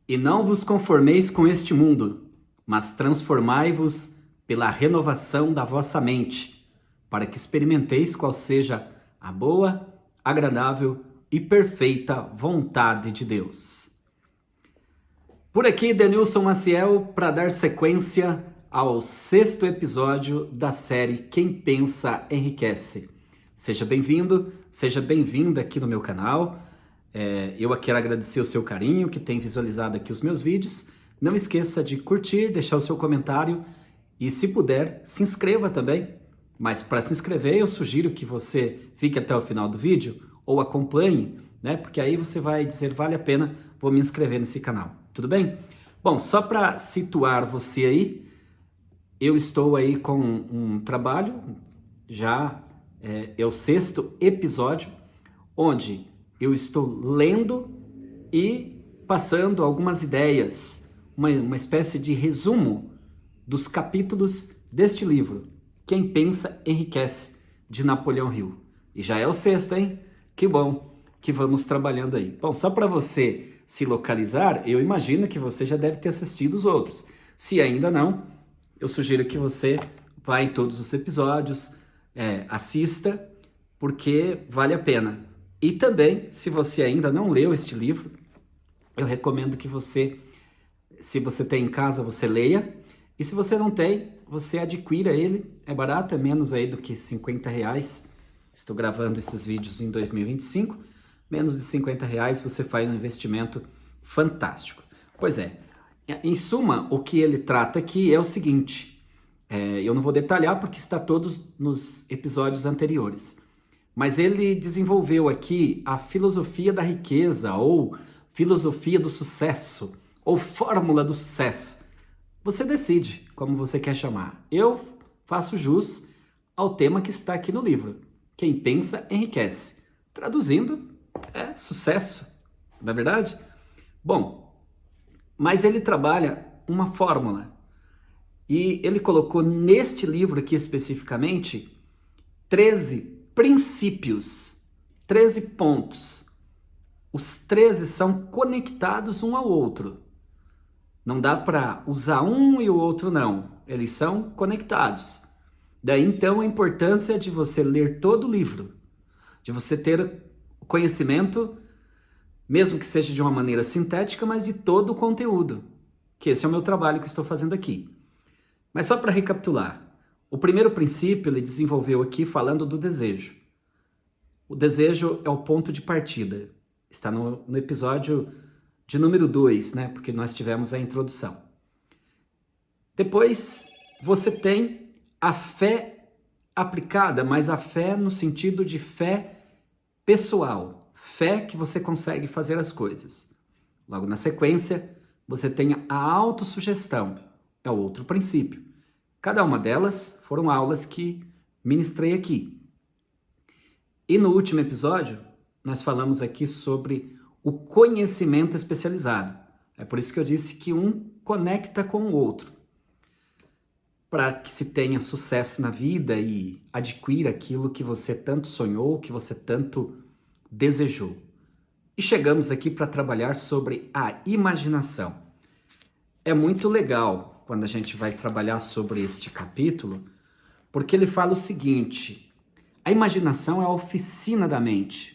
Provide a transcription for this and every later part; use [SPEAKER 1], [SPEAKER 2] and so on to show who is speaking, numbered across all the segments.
[SPEAKER 1] E não vos conformeis com este mundo, mas transformai-vos pela renovação da vossa mente, para que experimenteis qual seja a boa, agradável e perfeita vontade de Deus. Por aqui, Denilson Maciel, para dar sequência ao 6º episódio da série Quem Pensa Enriquece. Seja bem-vindo, seja bem-vinda aqui no meu canal. Eu quero agradecer o seu carinho, que tem visualizado aqui os meus vídeos. Não esqueça de curtir, deixar o seu comentário e, se puder, se inscreva também. Mas para se inscrever, eu sugiro que você fique até o final do vídeo ou acompanhe, né? Porque aí você vai dizer, vale a pena, vou me inscrever nesse canal. Tudo bem? Bom, só para situar você aí, eu estou aí com um trabalho, já é o 6º episódio, onde eu estou lendo e passando algumas ideias, uma espécie de resumo dos capítulos deste livro, Quem Pensa Enriquece, de Napoleão Hill. E já é o 6º, hein? Que bom que vamos trabalhando aí. Bom, só para você se localizar, eu imagino que você já deve ter assistido os outros. Se ainda não, eu sugiro que você vá em todos os episódios, assista, porque vale a pena. E também, se você ainda não leu este livro, eu recomendo que você, se você tem em casa, você leia. E se você não tem, você adquira ele. É barato, é menos aí do que R$50. Estou gravando esses vídeos em 2025. Menos de R$50 você faz um investimento fantástico. Pois é, em suma, o que ele trata aqui é o seguinte. Eu não vou detalhar porque está todos nos episódios anteriores. Mas ele desenvolveu aqui a filosofia da riqueza, ou filosofia do sucesso, ou fórmula do sucesso. Você decide como você quer chamar. Eu faço jus ao tema que está aqui no livro. Quem pensa, enriquece. Traduzindo, é sucesso, não é verdade? Bom, mas ele trabalha uma fórmula. E ele colocou neste livro aqui especificamente 13 princípios, 13 pontos. Os 13 são conectados um ao outro. Não dá para usar um e o outro não. Eles são conectados. Daí então a importância de você ler todo o livro, de você ter conhecimento, mesmo que seja de uma maneira sintética, mas de todo o conteúdo. Que esse é o meu trabalho que estou fazendo aqui. Mas só para recapitular. O primeiro princípio ele desenvolveu aqui falando do desejo. O desejo é o ponto de partida. Está no episódio de número 2, né? Porque nós tivemos a introdução. Depois, você tem a fé aplicada, mas a fé no sentido de fé pessoal. Fé que você consegue fazer as coisas. Logo na sequência, você tem a autossugestão. É o outro princípio. Cada uma delas foram aulas que ministrei aqui. E no último episódio, nós falamos aqui sobre o conhecimento especializado. É por isso que eu disse que um conecta com o outro. Para que se tenha sucesso na vida e adquira aquilo que você tanto sonhou, que você tanto desejou. E chegamos aqui para trabalhar sobre a imaginação. É muito legal quando a gente vai trabalhar sobre este capítulo, porque ele fala o seguinte: a imaginação é a oficina da mente.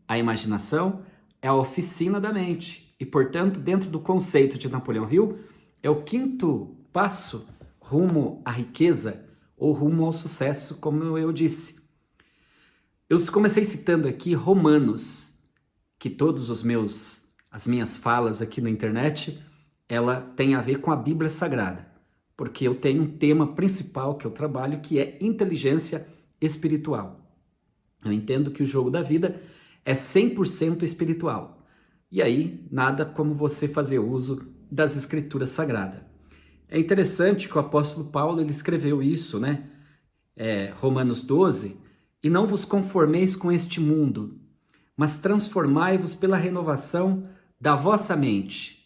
[SPEAKER 1] A imaginação é a oficina da mente. E, portanto, dentro do conceito de Napoleão Hill, é o 5º passo rumo à riqueza ou rumo ao sucesso, como eu disse. Eu comecei citando aqui Romanos, que todos as minhas falas aqui na internet, ela tem a ver com a Bíblia Sagrada, porque eu tenho um tema principal que eu trabalho, que é inteligência espiritual. Eu entendo que o jogo da vida é 100% espiritual. E aí, nada como você fazer uso das Escrituras Sagradas. É interessante que o apóstolo Paulo ele escreveu isso, né? Romanos 12, e não vos conformeis com este mundo, mas transformai-vos pela renovação da vossa mente.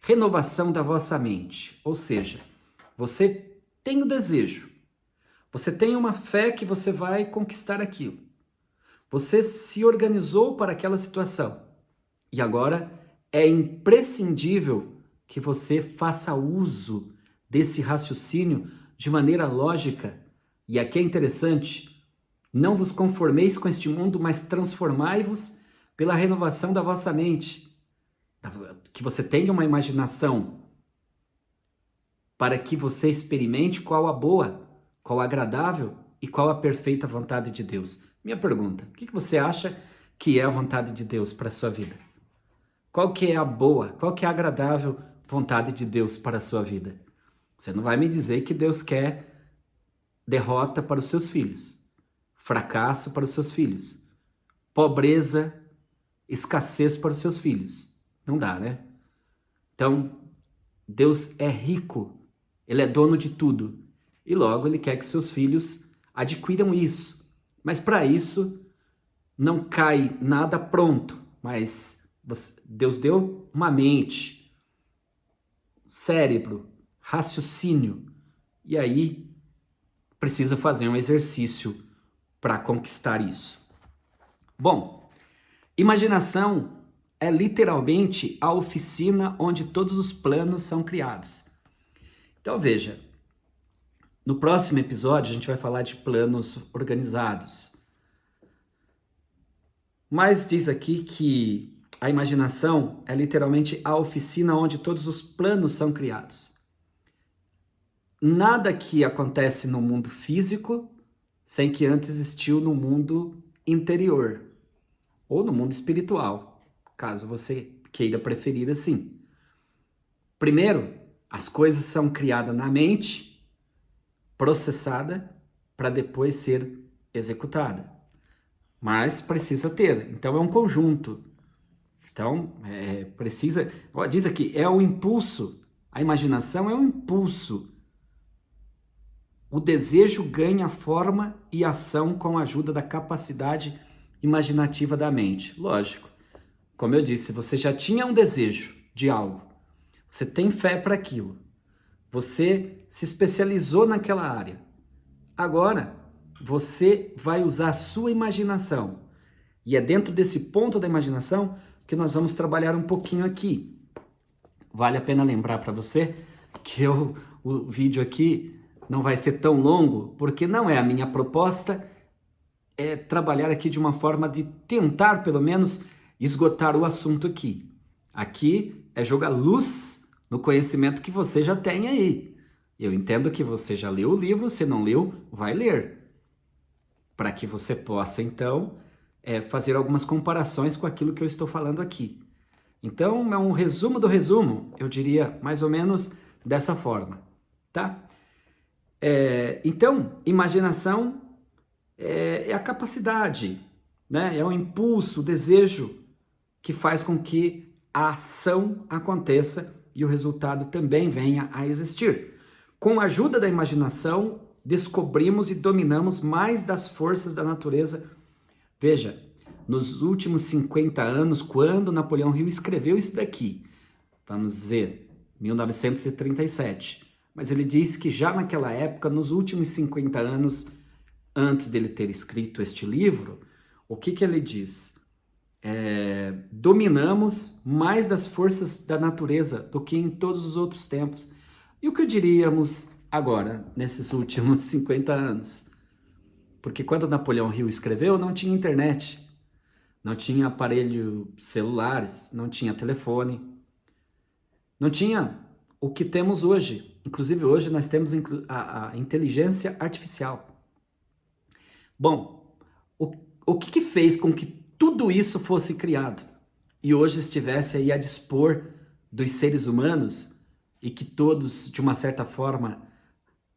[SPEAKER 1] Renovação da vossa mente, ou seja, você tem o desejo, você tem uma fé que você vai conquistar aquilo, você se organizou para aquela situação e agora é imprescindível que você faça uso desse raciocínio de maneira lógica. E aqui é interessante, não vos conformeis com este mundo, mas transformai-vos pela renovação da vossa mente. Que você tenha uma imaginação para que você experimente qual a boa, qual a agradável e qual a perfeita vontade de Deus. Minha pergunta, o que você acha que é a vontade de Deus para a sua vida? Qual que é a boa, qual que é a agradável vontade de Deus para a sua vida? Você não vai me dizer que Deus quer derrota para os seus filhos, fracasso para os seus filhos, pobreza, escassez para os seus filhos. Não dá, né? Então, Deus é rico, Ele é dono de tudo. E logo Ele quer que seus filhos adquiram isso. Mas para isso, não cai nada pronto. Mas Deus deu uma mente, cérebro, raciocínio. E aí, precisa fazer um exercício para conquistar isso. Bom, imaginação é literalmente a oficina onde todos os planos são criados. Então veja, no próximo episódio a gente vai falar de planos organizados. Mas diz aqui que a imaginação é literalmente a oficina onde todos os planos são criados. Nada que acontece no mundo físico sem que antes existiu no mundo interior ou no mundo espiritual, caso você queira preferir assim. Primeiro, as coisas são criadas na mente, processada, para depois ser executada. Mas precisa ter, então é um conjunto. Então, precisa... Diz aqui, é o impulso, a imaginação é um impulso. O desejo ganha forma e ação com a ajuda da capacidade imaginativa da mente. Lógico, como eu disse, você já tinha um desejo de algo, você tem fé para aquilo, você se especializou naquela área. Agora, você vai usar a sua imaginação. E é dentro desse ponto da imaginação que nós vamos trabalhar um pouquinho aqui. Vale a pena lembrar para você que o vídeo aqui não vai ser tão longo, porque não é a minha proposta, é trabalhar aqui de uma forma de tentar, pelo menos, esgotar o assunto aqui. Aqui é jogar luz no conhecimento que você já tem aí. Eu entendo que você já leu o livro, se não leu, vai ler. Para que você possa, então, fazer algumas comparações com aquilo que eu estou falando aqui. Então, é um resumo do resumo, eu diria mais ou menos dessa forma, tá? Então, imaginação é a capacidade, né? É o impulso, o desejo que faz com que a ação aconteça e o resultado também venha a existir. Com a ajuda da imaginação, descobrimos e dominamos mais das forças da natureza. Veja, nos últimos 50 anos, quando Napoleão Hill escreveu isso daqui, vamos dizer, 1937, mas ele diz que já naquela época, nos últimos 50 anos, antes dele ter escrito este livro, o que ele diz? Dominamos mais das forças da natureza do que em todos os outros tempos. E o que diríamos agora, nesses últimos 50 anos? Porque quando Napoleão Hill escreveu, não tinha internet, não tinha aparelhos celulares, não tinha telefone, não tinha o que temos hoje. Inclusive hoje nós temos a inteligência artificial. Bom, o que fez com que tudo isso fosse criado e hoje estivesse aí a dispor dos seres humanos e que todos, de uma certa forma,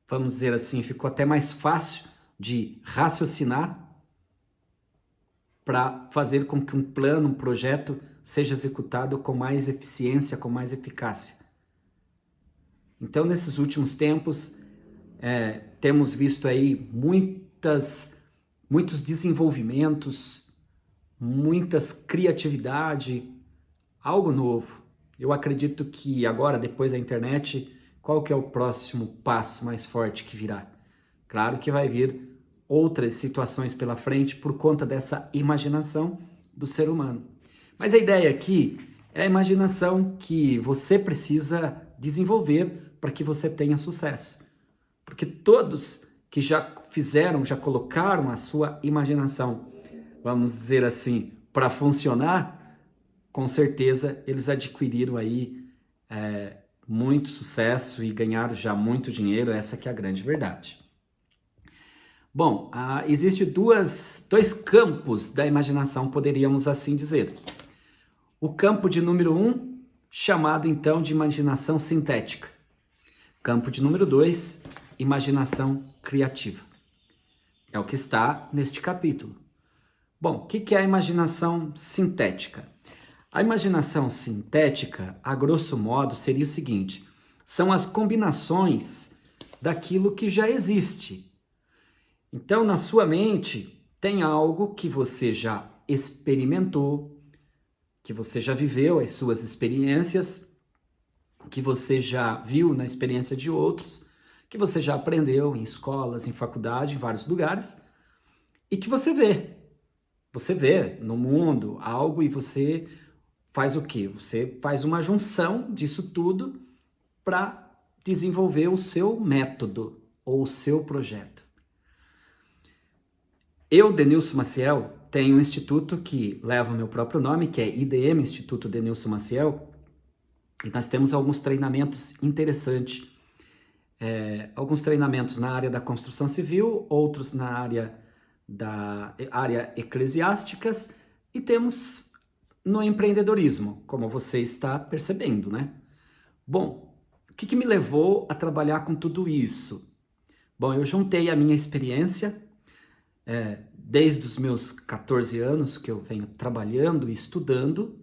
[SPEAKER 1] vamos dizer assim, ficou até mais fácil de raciocinar para fazer com que um plano, um projeto seja executado com mais eficiência, com mais eficácia. Então, nesses últimos tempos, temos visto aí muitos desenvolvimentos, muitas criatividade, algo novo. Eu acredito que agora, depois da internet, qual que é o próximo passo mais forte que virá? Claro que vai vir outras situações pela frente por conta dessa imaginação do ser humano. Mas a ideia aqui É a imaginação que você precisa desenvolver para que você tenha sucesso. Porque todos que já fizeram, já colocaram a sua imaginação, vamos dizer assim, para funcionar, com certeza eles adquiriram aí muito sucesso e ganharam já muito dinheiro, essa que é a grande verdade. Bom, existe dois campos da imaginação, poderíamos assim dizer. O campo de número 1, chamado então de imaginação sintética. Campo de número 2, imaginação criativa. É o que está neste capítulo. Bom, o que é a imaginação sintética? A imaginação sintética, a grosso modo, seria o seguinte: são as combinações daquilo que já existe. Então, na sua mente, tem algo que você já experimentou, que você já viveu, as suas experiências, que você já viu na experiência de outros, que você já aprendeu em escolas, em faculdade, em vários lugares, e que você vê. Você vê no mundo algo e você faz o quê? Você faz uma junção disso tudo para desenvolver o seu método ou o seu projeto. Eu, Denilson Maciel, tenho um instituto que leva o meu próprio nome, que é IDM, Instituto Denilson Maciel, e nós temos alguns treinamentos interessantes. Alguns treinamentos na área da construção civil, outros na área eclesiásticas, e temos no empreendedorismo, como você está percebendo, né? Bom, o que me levou a trabalhar com tudo isso? Bom, eu juntei a minha experiência, desde os meus 14 anos que eu venho trabalhando e estudando,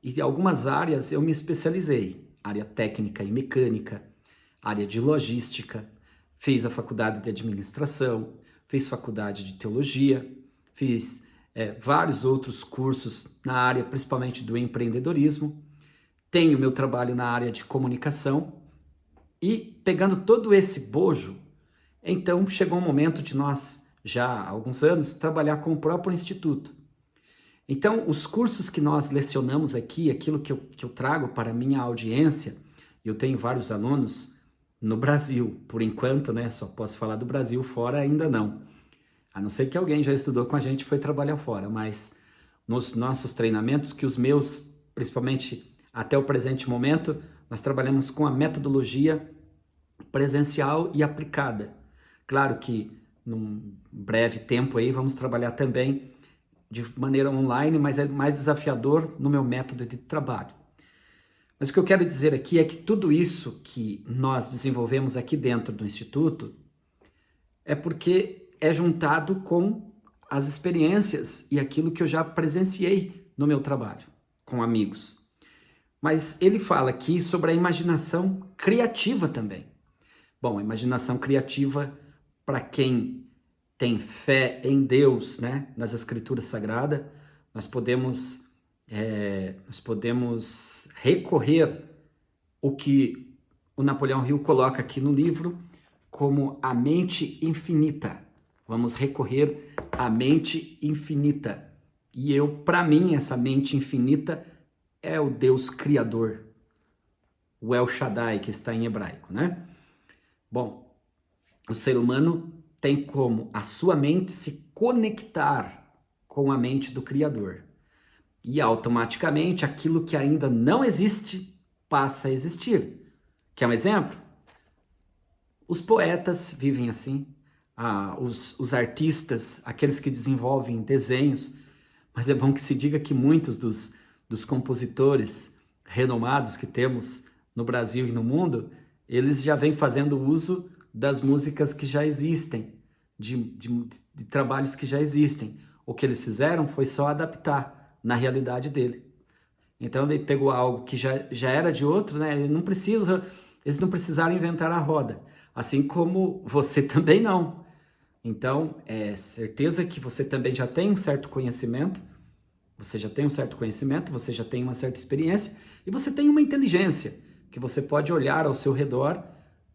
[SPEAKER 1] e em algumas áreas eu me especializei, área técnica e mecânica, área de logística, fiz a faculdade de administração, fiz faculdade de teologia, fiz vários outros cursos na área, principalmente do empreendedorismo, tenho meu trabalho na área de comunicação, e pegando todo esse bojo, então chegou o momento de nós, já há alguns anos, trabalhar com o próprio instituto. Então, os cursos que nós lecionamos aqui, aquilo que eu trago para a minha audiência, eu tenho vários alunos no Brasil, por enquanto, né? Só posso falar do Brasil, fora ainda não. A não ser que alguém já estudou com a gente e foi trabalhar fora, mas nos nossos treinamentos, que os meus, principalmente até o presente momento, nós trabalhamos com a metodologia presencial e aplicada. Claro que num breve tempo aí vamos trabalhar também de maneira online, mas é mais desafiador no meu método de trabalho. Mas o que eu quero dizer aqui é que tudo isso que nós desenvolvemos aqui dentro do Instituto é porque é juntado com as experiências e aquilo que eu já presenciei no meu trabalho com amigos. Mas ele fala aqui sobre a imaginação criativa também. Bom, a imaginação criativa, para quem tem fé em Deus, né, nas Escrituras Sagradas, nós podemos recorrer o que o Napoleão Hill coloca aqui no livro como a mente infinita. Vamos recorrer à mente infinita. E para mim, essa mente infinita é o Deus Criador, o El Shaddai, que está em hebraico, né? Bom, o ser humano tem como a sua mente se conectar com a mente do Criador. E automaticamente aquilo que ainda não existe passa a existir. Quer um exemplo? Os poetas vivem assim, os artistas, aqueles que desenvolvem desenhos, mas é bom que se diga que muitos dos compositores renomados que temos no Brasil e no mundo, eles já vêm fazendo uso das músicas que já existem, de trabalhos que já existem. O que eles fizeram foi só adaptar na realidade dele. Então ele pegou algo que já era de outro, né? Eles não precisaram inventar a roda, assim como você também não. Então, é certeza que você também já tem um certo conhecimento, você já tem uma certa experiência e você tem uma inteligência que você pode olhar ao seu redor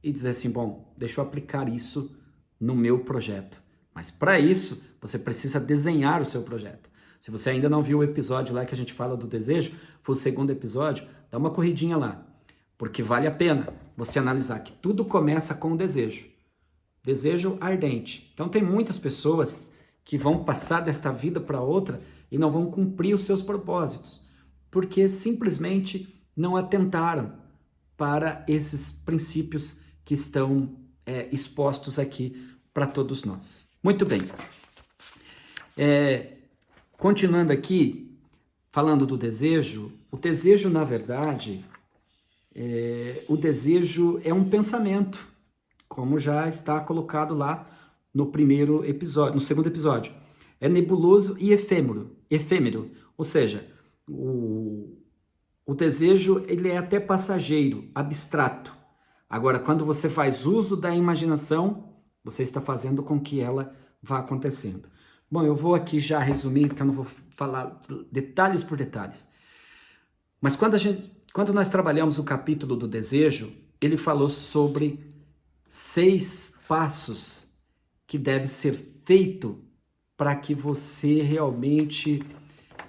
[SPEAKER 1] e dizer assim, bom, deixa eu aplicar isso no meu projeto. Mas para isso, você precisa desenhar o seu projeto. Se você ainda não viu o episódio lá que a gente fala do desejo, foi o segundo episódio, dá uma corridinha lá, porque vale a pena você analisar que tudo começa com o desejo. Desejo ardente. Então tem muitas pessoas que vão passar desta vida para outra e não vão cumprir os seus propósitos, porque simplesmente não atentaram para esses princípios que estão expostos aqui para todos nós. Muito bem. Continuando aqui, falando do desejo, o desejo, na verdade, o desejo é um pensamento, como já está colocado lá no primeiro episódio, no segundo episódio. É nebuloso e efêmero, ou seja, o desejo ele é até passageiro, abstrato. Agora, quando você faz uso da imaginação, você está fazendo com que ela vá acontecendo. Bom, eu vou aqui já resumir, porque eu não vou falar detalhes por detalhes. Mas quando nós trabalhamos o capítulo do desejo, ele falou sobre 6 passos que deve ser feito para que você realmente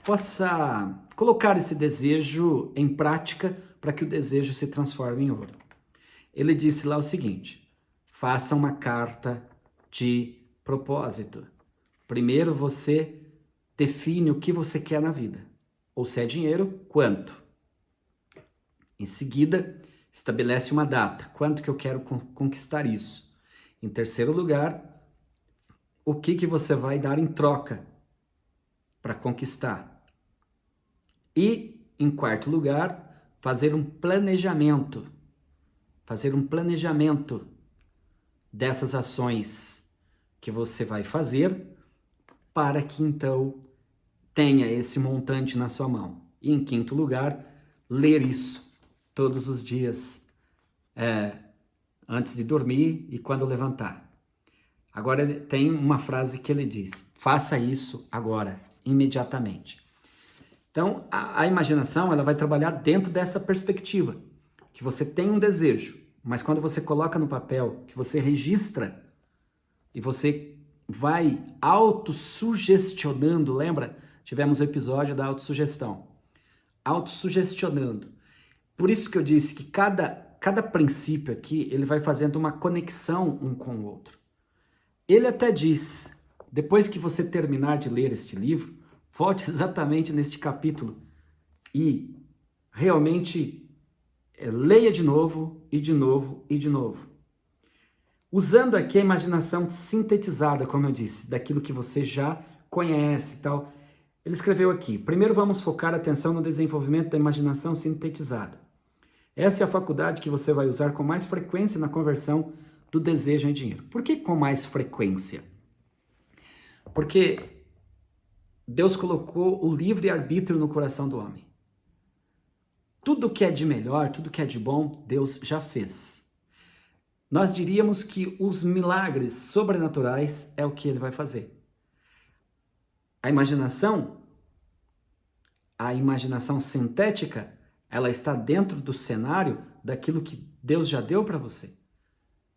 [SPEAKER 1] possa colocar esse desejo em prática para que o desejo se transforme em ouro. Ele disse lá o seguinte: faça uma carta de propósito. Primeiro você define o que você quer na vida. Ou se é dinheiro, quanto. Em seguida, estabelece uma data. Quanto que eu quero conquistar isso? Em terceiro lugar, o que você vai dar em troca para conquistar? E, em quarto lugar, fazer um planejamento. Fazer um planejamento dessas ações que você vai fazer para que, então, tenha esse montante na sua mão. E, em quinto lugar, ler isso todos os dias, antes de dormir e quando levantar. Agora tem uma frase que ele diz: faça isso agora, imediatamente. Então, a imaginação ela vai trabalhar dentro dessa perspectiva, que você tem um desejo, mas quando você coloca no papel, que você registra e você vai autossugestionando, lembra? Tivemos o episódio da autossugestão. Autossugestionando. Por isso que eu disse que cada princípio aqui, ele vai fazendo uma conexão um com o outro. Ele até diz, depois que você terminar de ler este livro, volte exatamente neste capítulo e realmente leia de novo, e de novo, e de novo. Usando aqui a imaginação sintetizada, como eu disse, daquilo que você já conhece e tal. Ele escreveu aqui: primeiro vamos focar a atenção no desenvolvimento da imaginação sintetizada. Essa é a faculdade que você vai usar com mais frequência na conversão do desejo em dinheiro. Por que com mais frequência? Porque Deus colocou o livre-arbítrio no coração do homem. Tudo que é de melhor, tudo que é de bom, Deus já fez. Nós diríamos que os milagres sobrenaturais é o que ele vai fazer. A imaginação sintética, ela está dentro do cenário daquilo que Deus já deu para você.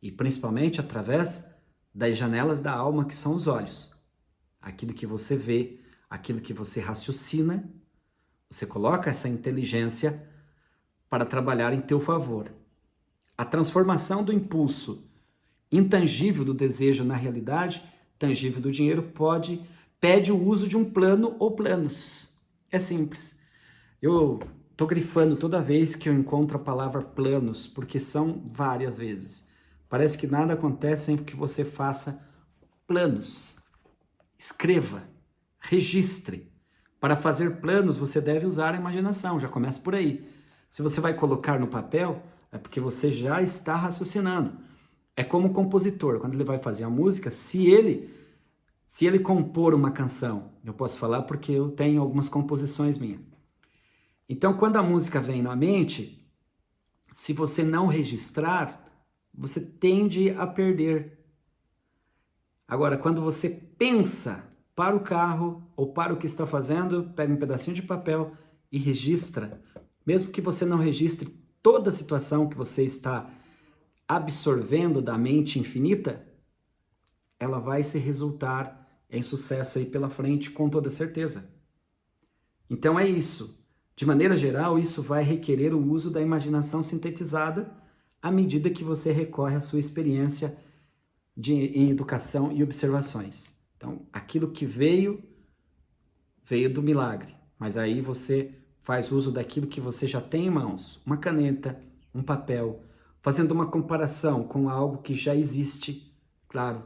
[SPEAKER 1] E principalmente através das janelas da alma, que são os olhos. Aquilo que você vê, aquilo que você raciocina, você coloca essa inteligência para trabalhar em teu favor. A transformação do impulso intangível do desejo na realidade tangível do dinheiro pede o uso de um plano ou planos. É simples. Eu estou grifando toda vez que eu encontro a palavra planos, porque são várias vezes. Parece que nada acontece sem que você faça planos. Escreva, registre. Para fazer planos, você deve usar a imaginação, já começa por aí. Se você vai colocar no papel, é porque você já está raciocinando. É como o compositor, quando ele vai fazer a música, se ele compor uma canção, eu posso falar porque eu tenho algumas composições minhas. Então, quando a música vem na mente, se você não registrar, você tende a perder. Agora, quando você pensa para o carro ou para o que está fazendo, pega um pedacinho de papel e registra. Mesmo que você não registre toda a situação que você está absorvendo da mente infinita, ela vai se resultar em sucesso aí pela frente, com toda certeza. Então é isso. De maneira geral, isso vai requerer o uso da imaginação sintetizada à medida que você recorre à sua experiência em educação e observações. Então, aquilo que veio do milagre, mas aí você faz uso daquilo que você já tem em mãos, uma caneta, um papel, fazendo uma comparação com algo que já existe. Claro,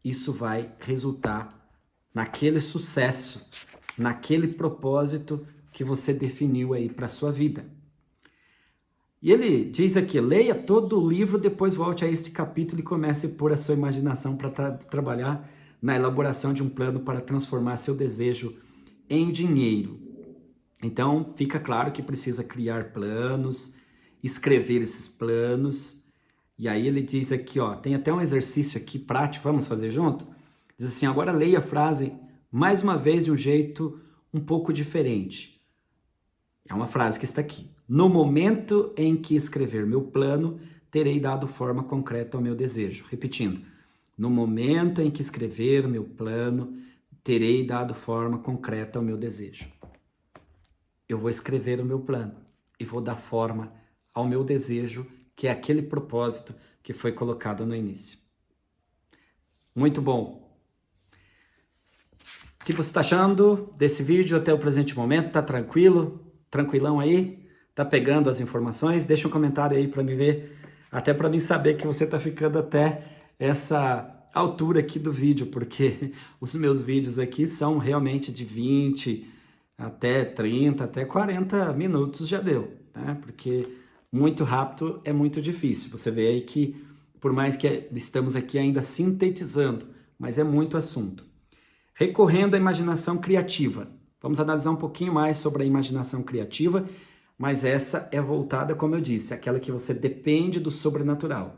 [SPEAKER 1] isso vai resultar naquele sucesso, naquele propósito que você definiu aí para a sua vida. E ele diz aqui, leia todo o livro, depois volte a este capítulo e comece a pôr a sua imaginação para trabalhar na elaboração de um plano para transformar seu desejo em dinheiro. Então, fica claro que precisa criar planos, escrever esses planos. E aí ele diz aqui, ó, tem até um exercício aqui prático, vamos fazer junto? Diz assim, agora leia a frase mais uma vez de um jeito um pouco diferente. É uma frase que está aqui. No momento em que escrever meu plano, terei dado forma concreta ao meu desejo. Repetindo, no momento em que escrever meu plano, terei dado forma concreta ao meu desejo. Eu vou escrever o meu plano e vou dar forma ao meu desejo, que é aquele propósito que foi colocado no início. Muito bom. O que você está achando desse vídeo até o presente momento? Tá tranquilo? Tranquilão aí? Tá pegando as informações? Deixa um comentário aí para me ver, até para mim saber que você tá ficando até essa altura aqui do vídeo, porque os meus vídeos aqui são realmente de 20 até 30, até 40 minutos já deu, né? Porque muito rápido é muito difícil. Você vê aí que, por mais que estamos aqui ainda sintetizando, mas é muito assunto. Recorrendo à imaginação criativa. Vamos analisar um pouquinho mais sobre a imaginação criativa, mas essa é voltada, como eu disse, aquela que você depende do sobrenatural.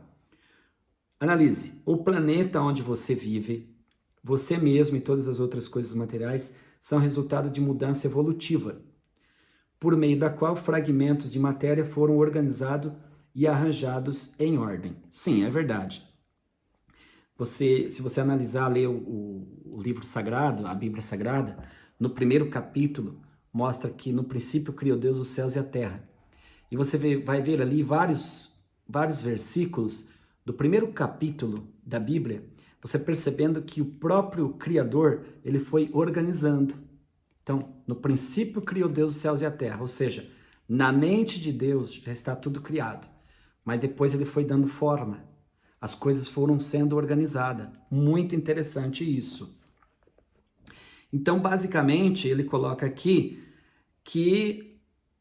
[SPEAKER 1] Analise. O planeta onde você vive, você mesmo e todas as outras coisas materiais são resultado de mudança evolutiva, por meio da qual fragmentos de matéria foram organizados e arranjados em ordem. Sim, é verdade. Se você analisar, ler o livro sagrado, a Bíblia Sagrada, no primeiro capítulo, mostra que no princípio criou Deus os céus e a terra. E você vai ver ali vários versículos do primeiro capítulo da Bíblia, você percebendo que o próprio Criador, ele foi organizando. Então, no princípio criou Deus os céus e a terra, ou seja, na mente de Deus já está tudo criado, mas depois ele foi dando forma. As coisas foram sendo organizadas. Muito interessante isso. Então, basicamente, ele coloca aqui que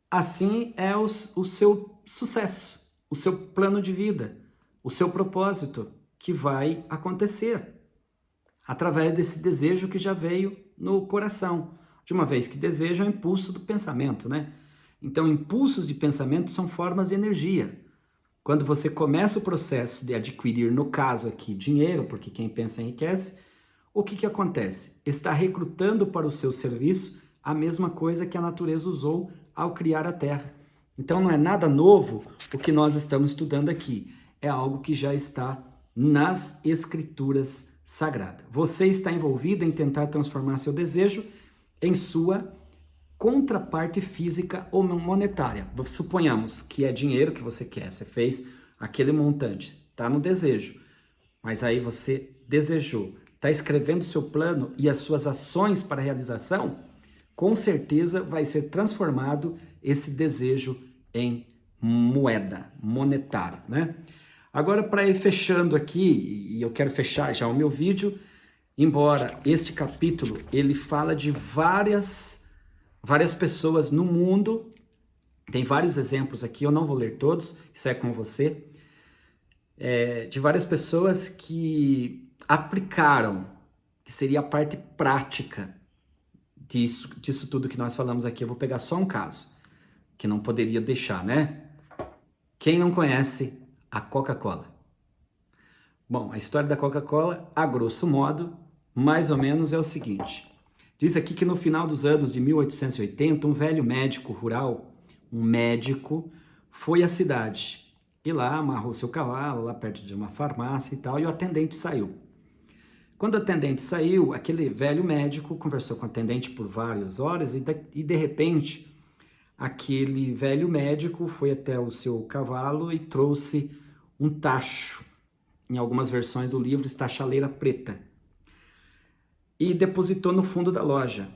[SPEAKER 1] assim é o seu sucesso, o seu plano de vida, o seu propósito que vai acontecer através desse desejo que já veio no coração. De uma vez que desejo é o impulso do pensamento, né? Então, impulsos de pensamento são formas de energia. Quando você começa o processo de adquirir, no caso aqui, dinheiro, porque quem pensa enriquece, o que acontece? Está recrutando para o seu serviço a mesma coisa que a natureza usou ao criar a Terra. Então não é nada novo o que nós estamos estudando aqui. É algo que já está nas Escrituras Sagradas. Você está envolvido em tentar transformar seu desejo em sua contraparte física ou monetária. Suponhamos que é dinheiro que você quer, você fez aquele montante, está no desejo, mas aí você desejou, está escrevendo seu plano e as suas ações para a realização, com certeza vai ser transformado esse desejo em moeda, monetário, né? Agora, para ir fechando aqui, e eu quero fechar já o meu vídeo, embora este capítulo ele fala de várias pessoas no mundo, tem vários exemplos aqui, eu não vou ler todos, isso é com você, de várias pessoas que aplicaram, que seria a parte prática disso tudo que nós falamos aqui. Eu vou pegar só um caso, que não poderia deixar, né? Quem não conhece a Coca-Cola? Bom, a história da Coca-Cola, a grosso modo, mais ou menos é o seguinte. Diz aqui que no final dos anos de 1880, um velho médico rural, um médico, foi à cidade. E lá amarrou seu cavalo, lá perto de uma farmácia e tal, e o atendente saiu. Quando o atendente saiu, aquele velho médico conversou com o atendente por várias horas e de repente, aquele velho médico foi até o seu cavalo e trouxe um tacho. Em algumas versões do livro está chaleira preta. E depositou no fundo da loja.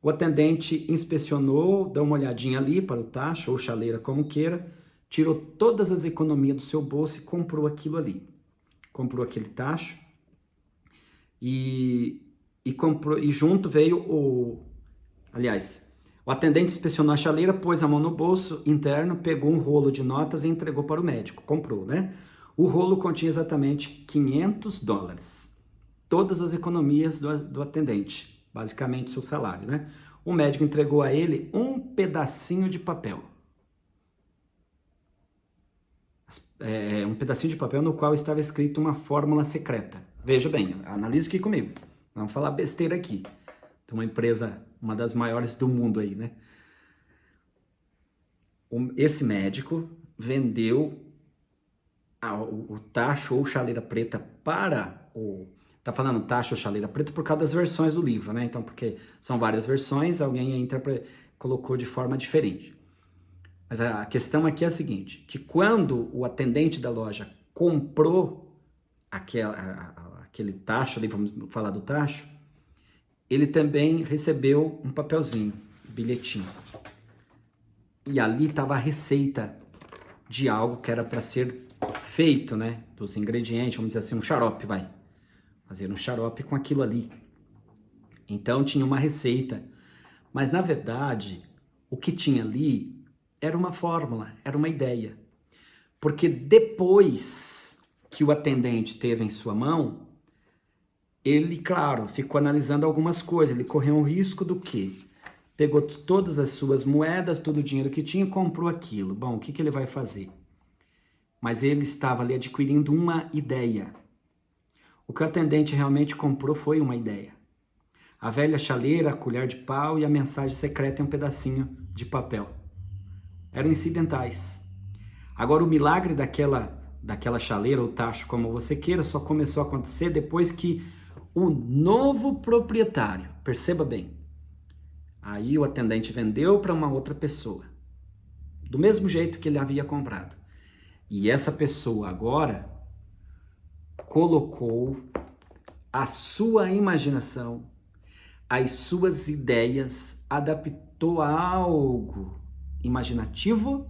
[SPEAKER 1] O atendente inspecionou, deu uma olhadinha ali para o tacho, ou chaleira como queira, tirou todas as economias do seu bolso e comprou aquilo ali. Comprou aquele tacho e comprou, e junto veio o atendente inspecionou a chaleira, pôs a mão no bolso interno, pegou um rolo de notas e entregou para o médico. Comprou, né? O rolo continha exatamente $500. Todas as economias do atendente, basicamente seu salário, né? O médico entregou a ele um pedacinho de papel. Um pedacinho de papel no qual estava escrito uma fórmula secreta. Veja bem, analise aqui comigo. Vamos falar besteira aqui. Tem uma empresa, uma das maiores do mundo aí, né? Esse médico vendeu o tacho ou chaleira preta para o... Tá falando tacho ou chaleira preta por causa das versões do livro, né? Então, porque são várias versões, alguém colocou de forma diferente. Mas a questão aqui é a seguinte, que quando o atendente da loja comprou aquele tacho, ali vamos falar do tacho, ele também recebeu um papelzinho, um bilhetinho. E ali estava a receita de algo que era para ser feito, né? Dos ingredientes, vamos dizer assim, um xarope, vai. Fazer um xarope com aquilo ali. Então tinha uma receita. Mas na verdade, o que tinha ali era uma fórmula, era uma ideia. Porque depois que o atendente teve em sua mão, ele, claro, ficou analisando algumas coisas. Ele correu um risco do quê? Pegou todas as suas moedas, todo o dinheiro que tinha e comprou aquilo. Bom, o que ele vai fazer? Mas ele estava ali adquirindo uma ideia. O que o atendente realmente comprou foi uma ideia. A velha chaleira, a colher de pau e a mensagem secreta em um pedacinho de papel. Eram incidentais. Agora, o milagre daquela chaleira ou tacho, como você queira, só começou a acontecer depois que o novo proprietário, perceba bem, aí o atendente vendeu para uma outra pessoa, do mesmo jeito que ele havia comprado. E essa pessoa agora colocou a sua imaginação, as suas ideias, adaptou a algo imaginativo,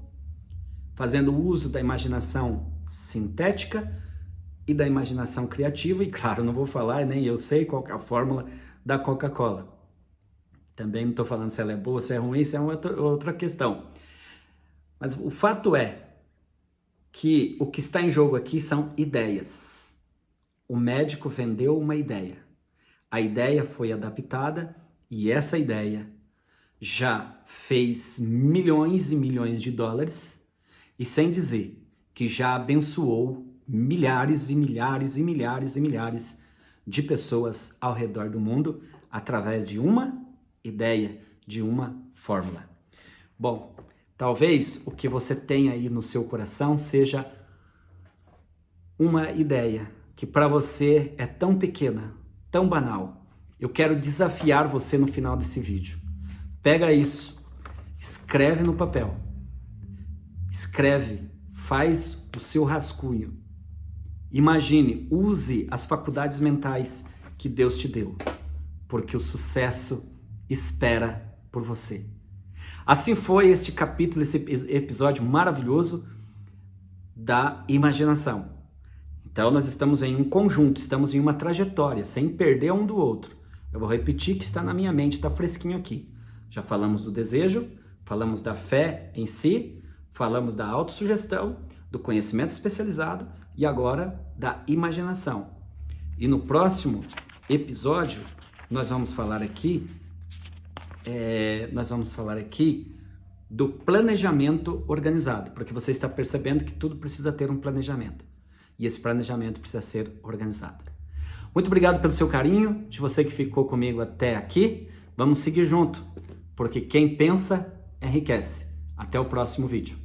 [SPEAKER 1] fazendo uso da imaginação sintética e da imaginação criativa. E claro, não vou falar, nem eu sei qual é a fórmula da Coca-Cola. Também não estou falando se ela é boa, se é ruim, isso é outra questão. Mas o fato é que o que está em jogo aqui são ideias. O médico vendeu uma ideia. A ideia foi adaptada e essa ideia já fez milhões e milhões de dólares, e sem dizer que já abençoou milhares e milhares e milhares e milhares de pessoas ao redor do mundo através de uma ideia, de uma fórmula. Bom, talvez o que você tem aí no seu coração seja uma ideia que para você é tão pequena, tão banal. Eu quero desafiar você no final desse vídeo. Pega isso, escreve no papel, escreve, faz o seu rascunho. Imagine, use as faculdades mentais que Deus te deu, porque o sucesso espera por você. Assim foi este capítulo, esse episódio maravilhoso da imaginação. Então nós estamos em um conjunto, estamos em uma trajetória, sem perder um do outro. Eu vou repetir que está na minha mente, está fresquinho aqui. Já falamos do desejo, falamos da fé em si, falamos da autossugestão, do conhecimento especializado e agora da imaginação. E no próximo episódio nós vamos falar aqui do planejamento organizado, porque você está percebendo que tudo precisa ter um planejamento. E esse planejamento precisa ser organizado. Muito obrigado pelo seu carinho, de você que ficou comigo até aqui. Vamos seguir junto, porque quem pensa enriquece. Até o próximo vídeo.